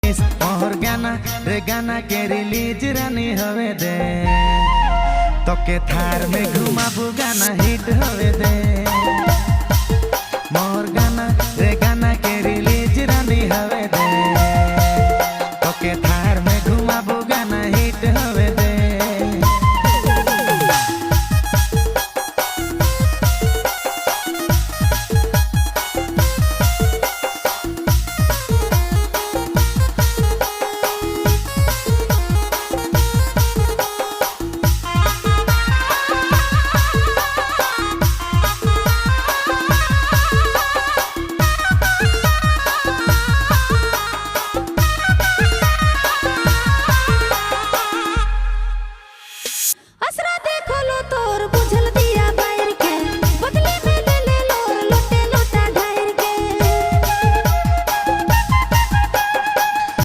থাকিস মোর গানা রে গানা के रिलीज रानी होवे दे তোকে থার में घुमाबू गाना हिट होवे दे मोर गाना